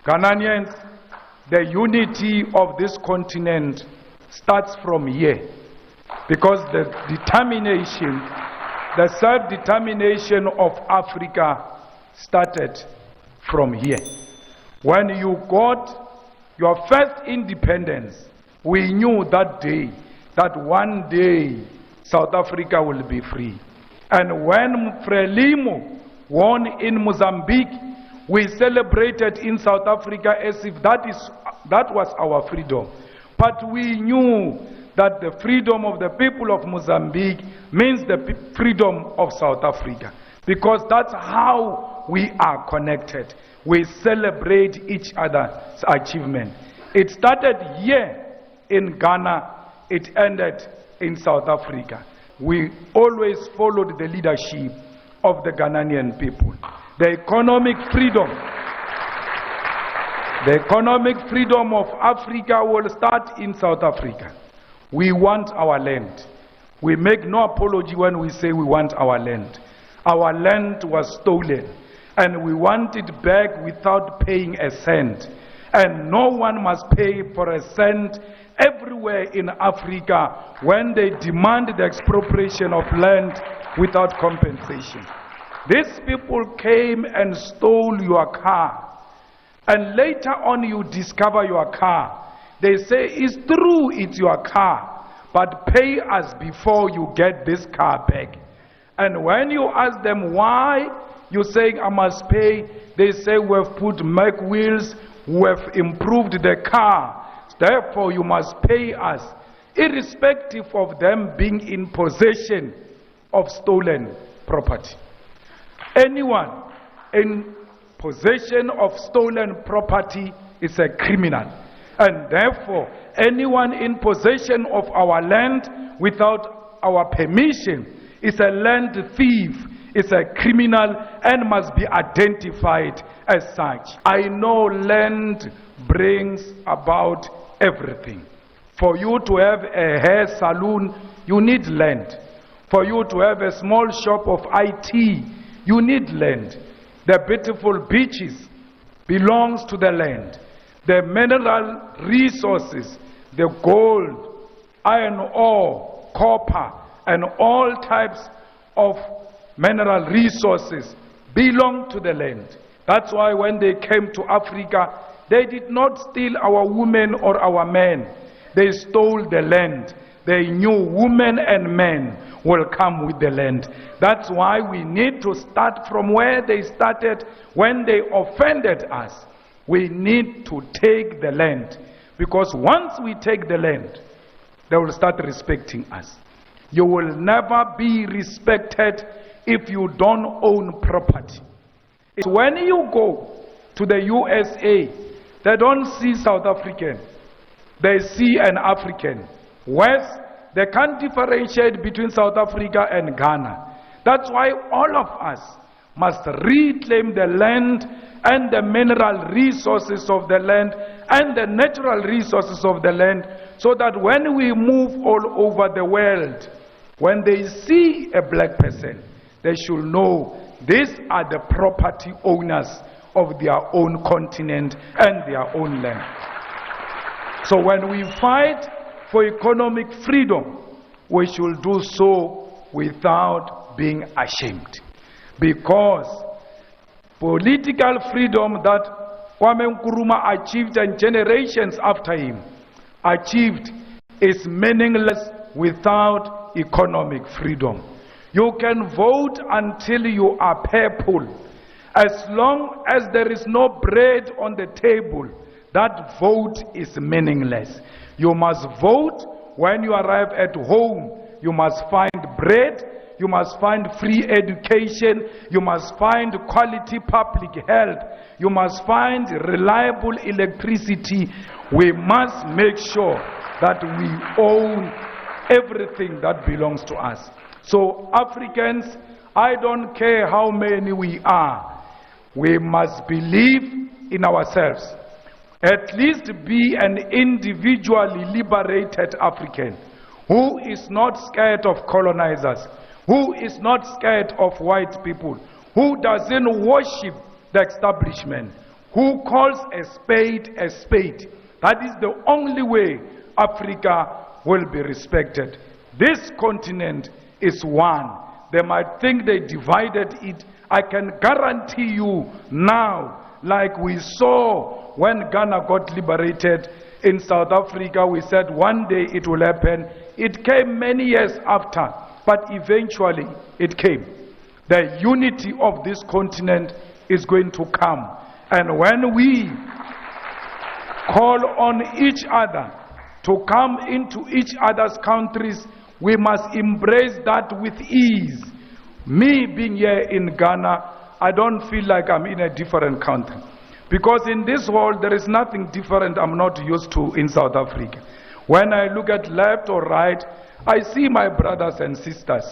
Ghanaians, the unity of this continent starts from here, because the determination, the self-determination of Africa started from here. When you got your first independence, we knew that day, that one day South Africa will be free. And when Frelimo won in Mozambique, we celebrated in South Africa as if that was our freedom. But we knew that the freedom of the people of Mozambique means the freedom of South Africa, because that's how we are connected. We celebrate each other's achievement. It started here in Ghana, it ended in South Africa. We always followed the leadership of the Ghanaian people. The economic freedom of Africa will start in South Africa. We want our land. We make no apology when we say we want our land. Our land was stolen, and we want it back without paying a cent. And no one must pay for a cent everywhere in Africa when they demand the expropriation of land without compensation. These people came and stole your car, and later on you discover your car. They say, it's true, it's your car, but pay us before you get this car back. And when you ask them why, you say, I must pay, they say, we have put Mac wheels, we have improved the car, therefore you must pay us, irrespective of them being in possession of stolen property. Anyone in possession of stolen property is a criminal, and therefore anyone in possession of our land without our permission is a land thief, is a criminal, and must be identified as such. I know land brings about everything. For you to have a hair salon, you need land. For you to have a small shop of IT, you need land. The beautiful beaches belongs to the land. The mineral resources, the gold, iron ore, copper, and all types of mineral resources belong to the land. That's why when they came to Africa, they did not steal our women or our men. They stole the land. They knew women and men will come with the land. That's why we need to start from where they started when they offended us. We need to take the land, because once we take the land, they will start respecting us. You will never be respected if you don't own property. It's when you go to the USA, they don't see South African, they see an African. West, they can't differentiate between South Africa and Ghana. That's why all of us must reclaim the land and the mineral resources of the land and the natural resources of the land, so that when we move all over the world, when they see a black person, they should know these are the property owners of their own continent and their own land. So when we fight for economic freedom, we should do so without being ashamed. Because political freedom that Kwame Nkrumah achieved and generations after him achieved is meaningless without economic freedom. You can vote until you are purple. As long as there is no bread on the table, that vote is meaningless. You must vote when you arrive at home. You must find bread, you must find free education, you must find quality public health, you must find reliable electricity. We must make sure that we own everything that belongs to us. So Africans, I don't care how many we are, we must believe in ourselves. At least be an individually liberated African who is not scared of colonizers, who is not scared of white people, who doesn't worship the establishment, who calls a spade a spade. That is the only way Africa will be respected. This continent is one. They might think they divided it. I can guarantee you now, like we saw when Ghana got liberated in South Africa, we said one day it will happen. It came many years after, but eventually it came. The unity of this continent is going to come. And when we call on each other to come into each other's countries, we must embrace that with ease. Me being here in Ghana, I don't feel like I'm in a different country. Because in this world, there is nothing different I'm not used to in South Africa. When I look at left or right, I see my brothers and sisters.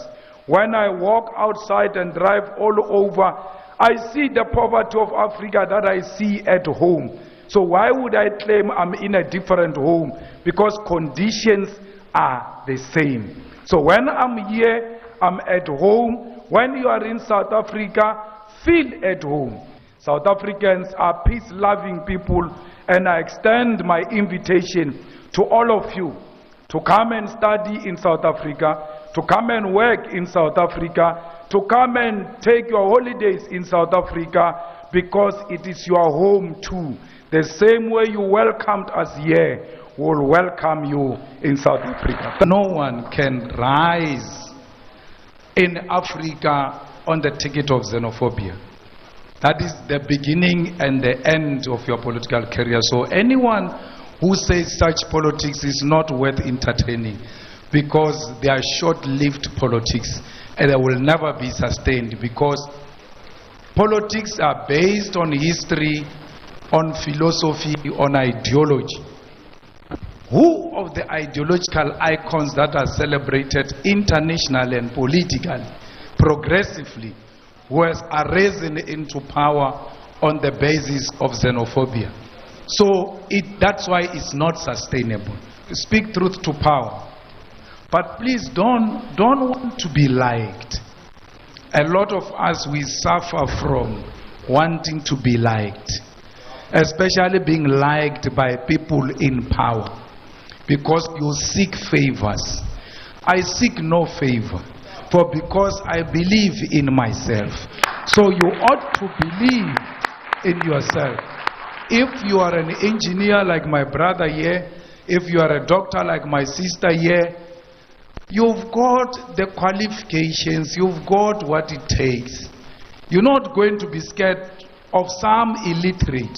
When I walk outside and drive all over, I see the poverty of Africa that I see at home. So why would I claim I'm in a different home? Because conditions are the same. So when I'm here, I'm at home. When you are in South Africa, feel at home. South Africans are peace-loving people, and I extend my invitation to all of you to come and study in South Africa, to come and work in South Africa, to come and take your holidays in South Africa, because it is your home too. The same way you welcomed us here, will welcome you in South Africa. No one can rise in Africa on the ticket of xenophobia. That is the beginning and the end of your political career. So anyone who says such politics is not worth entertaining, because they are short-lived politics and they will never be sustained, because politics are based on history, on philosophy, on ideology. Who of the ideological icons that are celebrated internationally and politically, progressively, was arisen into power on the basis of xenophobia? So that's why it's not sustainable. Speak truth to power. But please don't want to be liked. A lot of us, we suffer from wanting to be liked, especially being liked by people in power, because you seek favors. I seek no favor, for because I believe in myself. So you ought to believe in yourself. If you are an engineer like my brother here, if you are a doctor like my sister here, you've got the qualifications, you've got what it takes. You're not going to be scared of some illiterate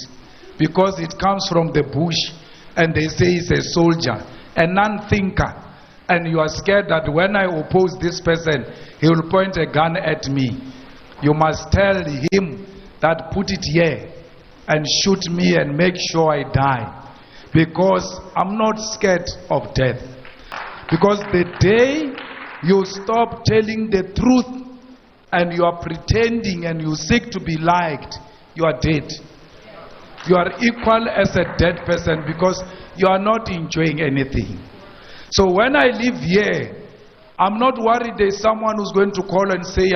because it comes from the bush and they say he's a soldier, a non-thinker, and you are scared that when I oppose this person, he will point a gun at me. You must tell him that put it here and shoot me and make sure I die, because I'm not scared of death. Because the day you stop telling the truth and you are pretending and you seek to be liked, you are dead. You are equal as a dead person, because you are not enjoying anything. So when I live here, I'm not worried there's someone who's going to call and say,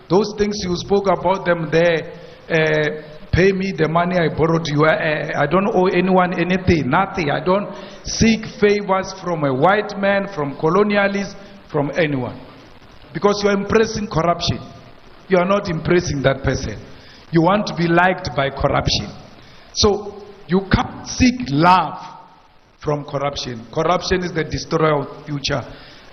those things you spoke about them there, pay me the money I borrowed you. I don't owe anyone anything, nothing. I don't seek favors from a white man, from colonialists, from anyone. Because you are impressing corruption. You are not impressing that person. You want to be liked by corruption. So you can't seek love from corruption. Corruption is the destroyer of future,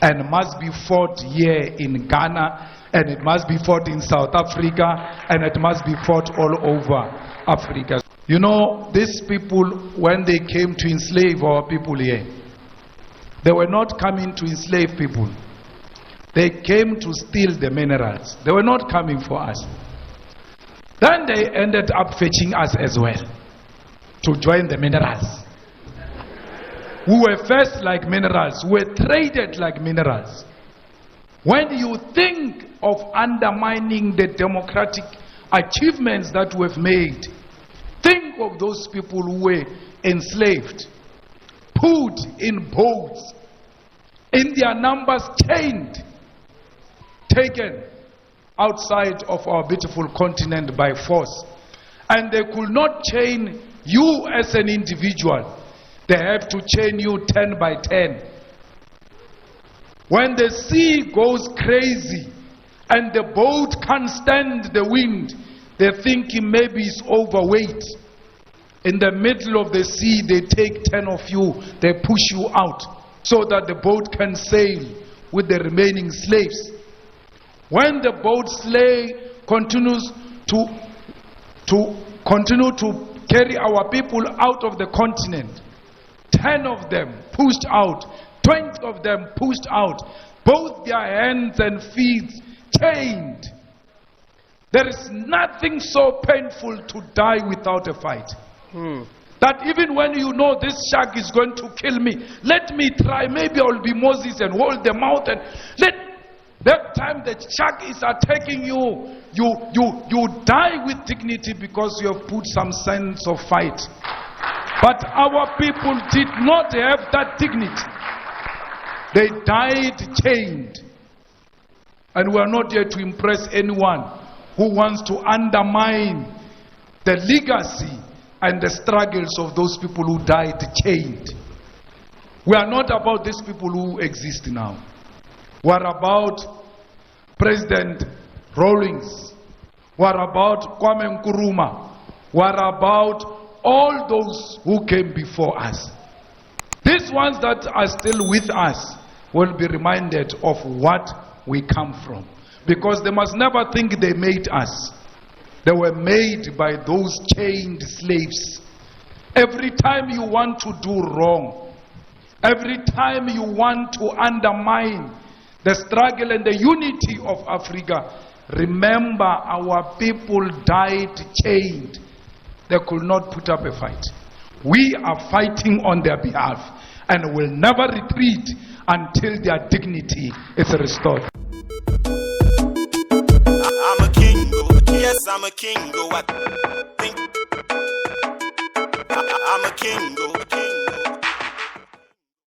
and must be fought here in Ghana, and it must be fought in South Africa, and it must be fought all over Africa. You know, these people, when they came to enslave our people here, they were not coming to enslave people. They came to steal the minerals. They were not coming for us. Then they ended up fetching us as well to join the minerals. We were first like minerals. We were traded like minerals. When you think of undermining the democratic achievements that we've made, think of those people who were enslaved, put in boats, in their numbers chained, taken outside of our beautiful continent by force. And they could not chain you as an individual. They have to chain you 10 by 10. When the sea goes crazy and the boat can't stand the wind, they're thinking maybe it's overweight. In the middle of the sea, they take 10 of you, they push you out so that the boat can sail with the remaining slaves. When the boat continues to carry our people out of the continent, 10 of them pushed out, 20 of them pushed out, both their hands and feet chained. There is nothing so painful to die without a fight. That even when you know this shark is going to kill me, let me try, maybe I will be Moses and hold the mouth, and that time the shark is attacking you, you die with dignity because you have put some sense of fight. But our people did not have that dignity. They died chained. And we are not here to impress anyone who wants to undermine the legacy and the struggles of those people who died chained. We are not about these people who exist now. We are about President Rawlings. We are about Kwame Nkrumah. We are about all those who came before us. These ones that are still with us will be reminded of what we come from. Because they must never think they made us. They were made by those chained slaves. Every time you want to do wrong, every time you want to undermine the struggle and the unity of Africa, remember our people died chained. They could not put up a fight. We are fighting on their behalf and will never retreat until their dignity is restored. I'm a king, yes, I'm a king, I think I'm a king,